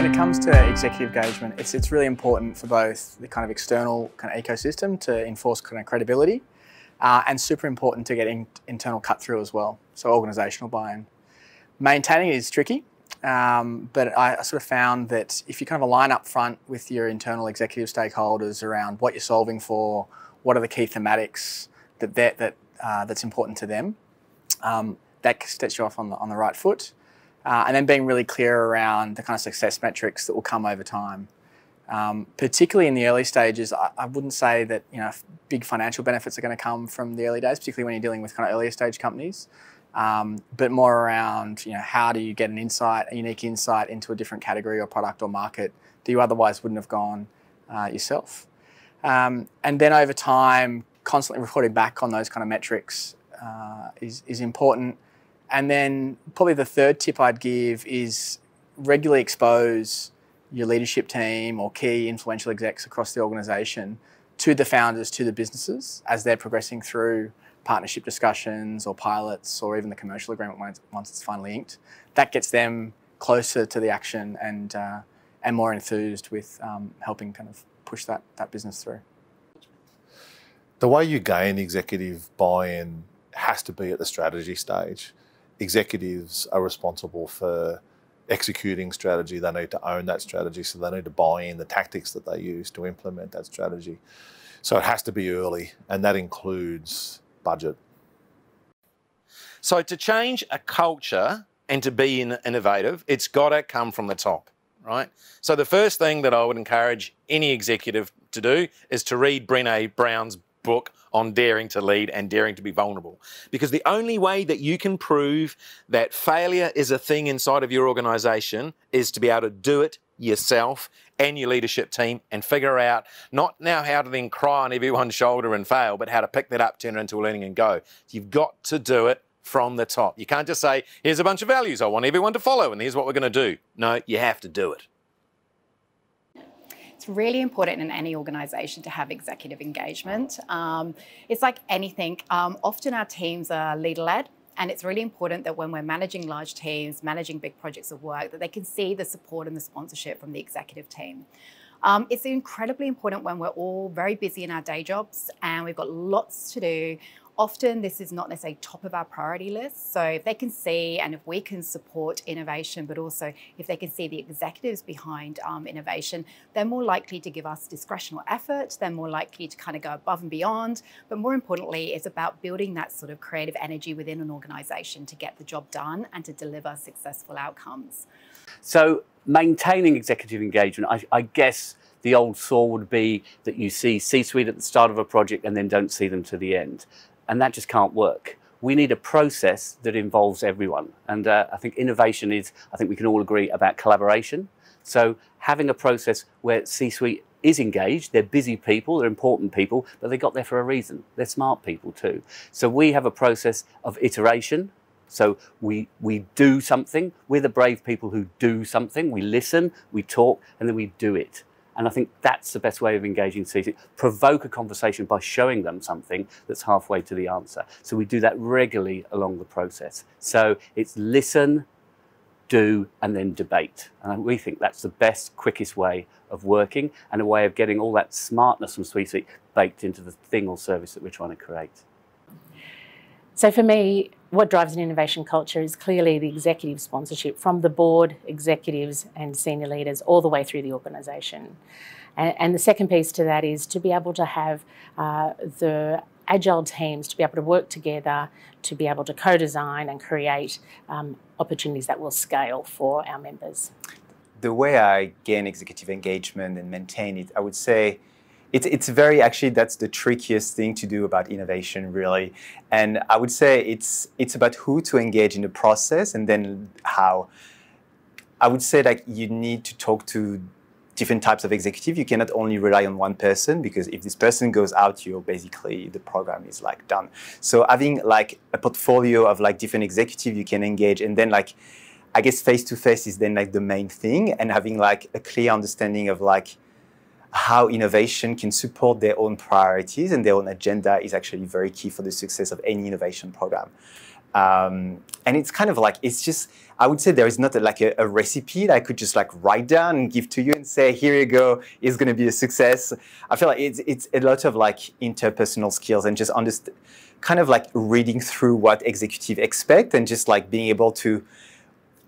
it comes to executive engagement, it's really important for both the kind of external kind of ecosystem to enforce kind of credibility, and super important to get internal cut through as well, so organisational buy-in. Maintaining it is tricky, but I sort of found that if you kind of align up front with your internal executive stakeholders around what you're solving for, what are the key thematics that's important to them, that sets you off on the right foot. And then being really clear around the kind of success metrics that will come over time. Particularly in the early stages, I wouldn't say that big financial benefits are going to come from the early days, particularly when you're dealing with kind of earlier stage companies, but more around how do you get a unique insight into a different category or product or market that you otherwise wouldn't have gone yourself. And then over time, constantly reporting back on those kind of metrics is important. And then probably the third tip I'd give is regularly expose your leadership team or key influential execs across the organisation to the founders, to the businesses as they're progressing through partnership discussions or pilots or even the commercial agreement once it's finally inked. That gets them closer to the action and more enthused with helping kind of push that business through. The way you gain executive buy-in has to be at the strategy stage. Executives are responsible for executing strategy. They need to own that strategy, so they need to buy in the tactics that they use to implement that strategy. So it has to be early, and that includes budget. So to change a culture and to be innovative, it's got to come from the top, right? So the first thing that I would encourage any executive to do is to read Brené Brown's book on daring to lead and daring to be vulnerable. Because the only way that you can prove that failure is a thing inside of your organisation is to be able to do it yourself and your leadership team and figure out not now how to then cry on everyone's shoulder and fail, but how to pick that up, turn it into a learning and go. You've got to do it from the top. You can't just say, here's a bunch of values I want everyone to follow and here's what we're going to do. No, you have to do it. It's really important in any organisation to have executive engagement. It's like anything. Often our teams are leader-led, and it's really important that when we're managing large teams, managing big projects of work, that they can see the support and the sponsorship from the executive team. It's incredibly important when we're all very busy in our day jobs and we've got lots to do. Often this is not necessarily top of our priority list. So if they can see and if we can support innovation, but also if they can see the executives behind innovation, they're more likely to give us discretion or effort. They're more likely to kind of go above and beyond. But more importantly, it's about building that sort of creative energy within an organisation to get the job done and to deliver successful outcomes. So maintaining executive engagement, I guess the old saw would be that you see C-suite at the start of a project and then don't see them to the end. And that just can't work. We need a process that involves everyone. And I think innovation is, I think we can all agree, about collaboration. So having a process where C-suite is engaged, they're busy people, they're important people, but they got there for a reason. They're smart people too. So we have a process of iteration. So we do something. We're the brave people who do something. We listen, we talk, and then we do it. And I think that's the best way of engaging C-suite. Provoke a conversation by showing them something that's halfway to the answer. So we do that regularly along the process. So it's listen, do, and then debate. And we think that's the best, quickest way of working and a way of getting all that smartness from C-suite baked into the thing or service that we're trying to create. So for me, what drives an innovation culture is clearly the executive sponsorship from the board, executives and senior leaders all the way through the organisation. And the second piece to that is to be able to have the agile teams to be able to work together, to be able to co-design and create opportunities that will scale for our members. The way I gain executive engagement and maintain it, I would say, it's very, actually, that's the trickiest thing to do about innovation, really. And I would say it's about who to engage in the process and then how. I would say that you need to talk to different types of executive. You cannot only rely on one person, because if this person goes out, you're basically, the program is like done. So having like a portfolio of like different executive you can engage, and then like, I guess face-to-face is then like the main thing, and having like a clear understanding of like how innovation can support their own priorities and their own agenda is actually very key for the success of any innovation program. And it's kind of like, it's just, I would say there is not like a recipe that I could just like write down and give to you and say, here you go, it's going to be a success. I feel like it's a lot of like interpersonal skills and just kind of like reading through what executives expect and just like being able to,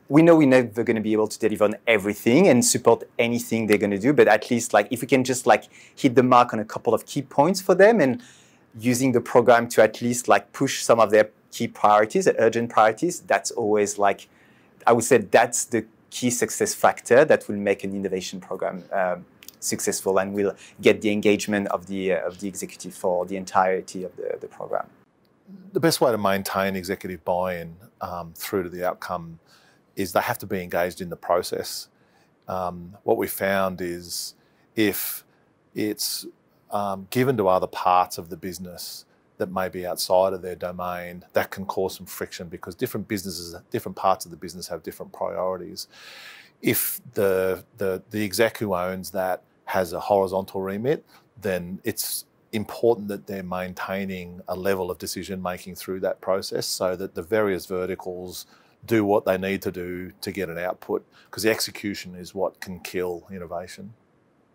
we know we're never going to be able to deliver on everything and support anything they're going to do, but at least like if we can just like hit the mark on a couple of key points for them and using the program to at least like push some of their key priorities, urgent priorities, that's always like, I would say that's the key success factor that will make an innovation program successful and will get the engagement of the executive for the entirety of the program. The best way to maintain executive buy-in through to the outcome is they have to be engaged in the process. What we found is if it's given to other parts of the business that may be outside of their domain, that can cause some friction because different businesses, different parts of the business have different priorities. If the exec who owns that has a horizontal remit, then it's important that they're maintaining a level of decision making through that process so that the various verticals do what they need to do to get an output, because the execution is what can kill innovation.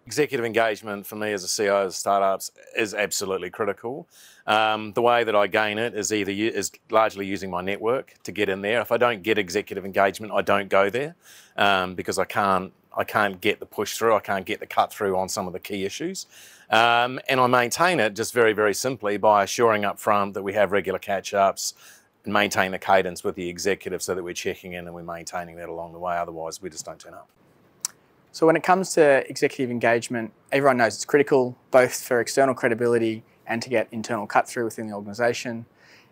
Executive engagement for me as a CEO of startups is absolutely critical. The way that I gain it is largely using my network to get in there. If I don't get executive engagement, I don't go there because I can't get the push through, I can't get the cut through on some of the key issues. And I maintain it just very, very simply by assuring up front that we have regular catch-ups and maintain the cadence with the executive so that we're checking in and we're maintaining that along the way. Otherwise, we just don't turn up. So when it comes to executive engagement, everyone knows it's critical, both for external credibility and to get internal cut through within the organisation.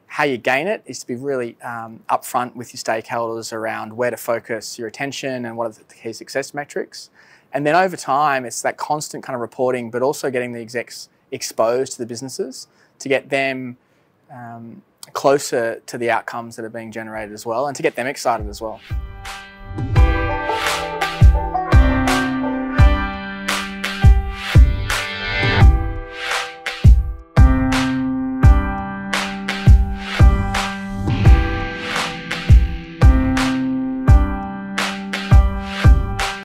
How you gain it is to be really upfront with your stakeholders around where to focus your attention and what are the key success metrics. And then over time, it's that constant kind of reporting, but also getting the execs exposed to the businesses to get them closer to the outcomes that are being generated as well and to get them excited as well.